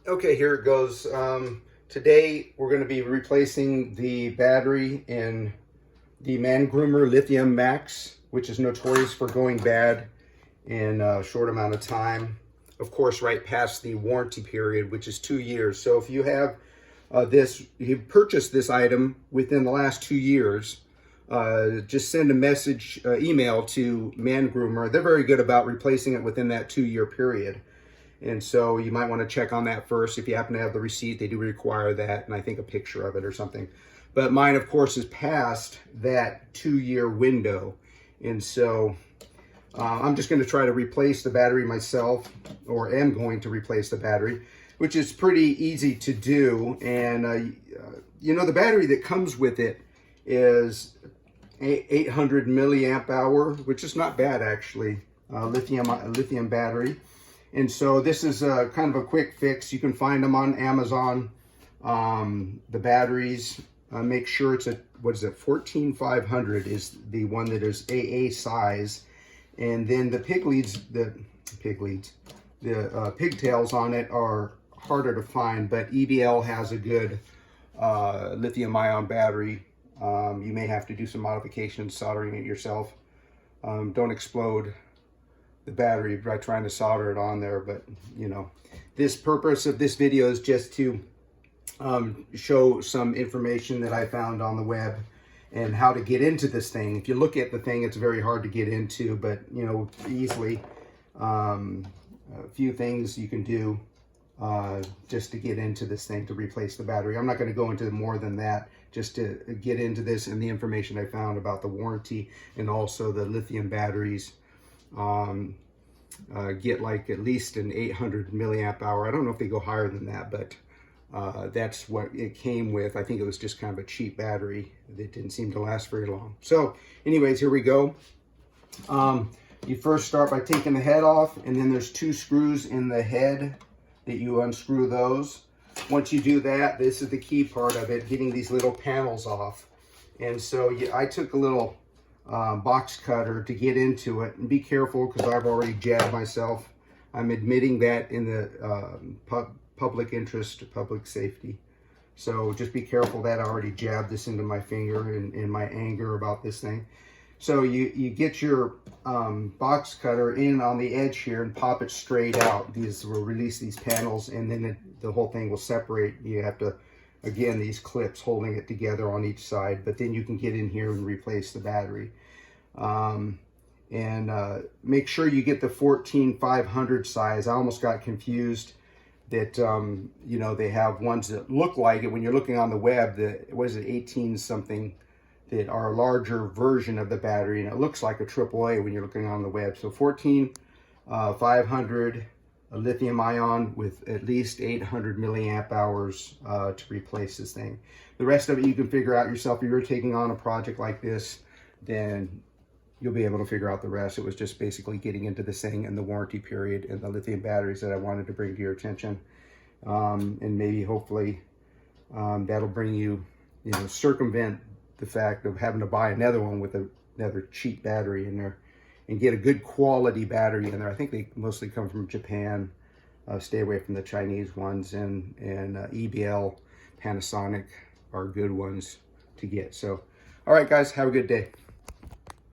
Okay, here it goes. Today we're going to be replacing the battery in the Mangroomer Lithium Max, which is notorious for going bad in a short amount of time. Of course, right past the warranty period, which is 2 years. So if you have you purchased this item within the last 2 years, just send a message, email to Mangroomer. They're very good about replacing it within that 2-year period. And so you might want to check on that first. If you happen to have the receipt, they do require that, and I think a picture of it or something. But mine, of course, is past that 2-year window. And so I'm just going to try to replace the battery myself, or am going to replace the battery, which is pretty easy to do. And, you know, the battery that comes with it is 800 milliamp hour, which is not bad, actually, lithium battery. And so this is kind of a quick fix. You can find them on Amazon. The batteries, make sure it's what is it, 14500 is the one that is AA size. And then the pigtails on it are harder to find, but EBL has a good lithium ion battery. You may have to do some modifications, soldering it yourself. Don't explode the battery by trying to solder it on there, but you know, this purpose of this video is just to show some information that I found on the web and how to get into this thing. If you look at the thing, it's very hard to get into, but you know, easily a few things you can do just to get into this thing to replace the battery. I'm not going to go into more than that, just to get into this and the information I found about the warranty and also the lithium batteries. Get like at least an 800 milliamp hour. I don't know if they go higher than that, but that's what it came with. I think it was just kind of a cheap battery that didn't seem to last very long. So anyways, here we go. You first start by taking the head off, and then there's 2 screws in the head that you unscrew those. Once you do that, this is the key part of it, getting these little panels off. And so I took a little box cutter to get into it, and be careful because I've already jabbed myself. I'm admitting that in the public interest, public safety. So just be careful that I already jabbed this into my finger in my anger about this thing. So you get your box cutter in on the edge here and pop it straight out. These will release these panels, and then the whole thing will separate. You have to, again, these clips holding it together on each side, but then you can get in here and replace the battery. Make sure you get the 14500 size. I almost got confused that, you know, they have ones that look like it when you're looking on the web, that, what is it, 18 something, that are a larger version of the battery, and it looks like a AAA when you're looking on the web. So 14500, a lithium ion with at least 800 milliamp hours to replace this thing. The rest of it you can figure out yourself. If you're taking on a project like this, then you'll be able to figure out the rest. It was just basically getting into this thing and the warranty period and the lithium batteries that I wanted to bring to your attention. And maybe hopefully that'll bring you, you know, circumvent the fact of having to buy another one with another cheap battery in there, and get a good quality battery in there. I think they mostly come from Japan. Stay away from the Chinese ones, and EBL, Panasonic are good ones to get. So, all right, guys, have a good day.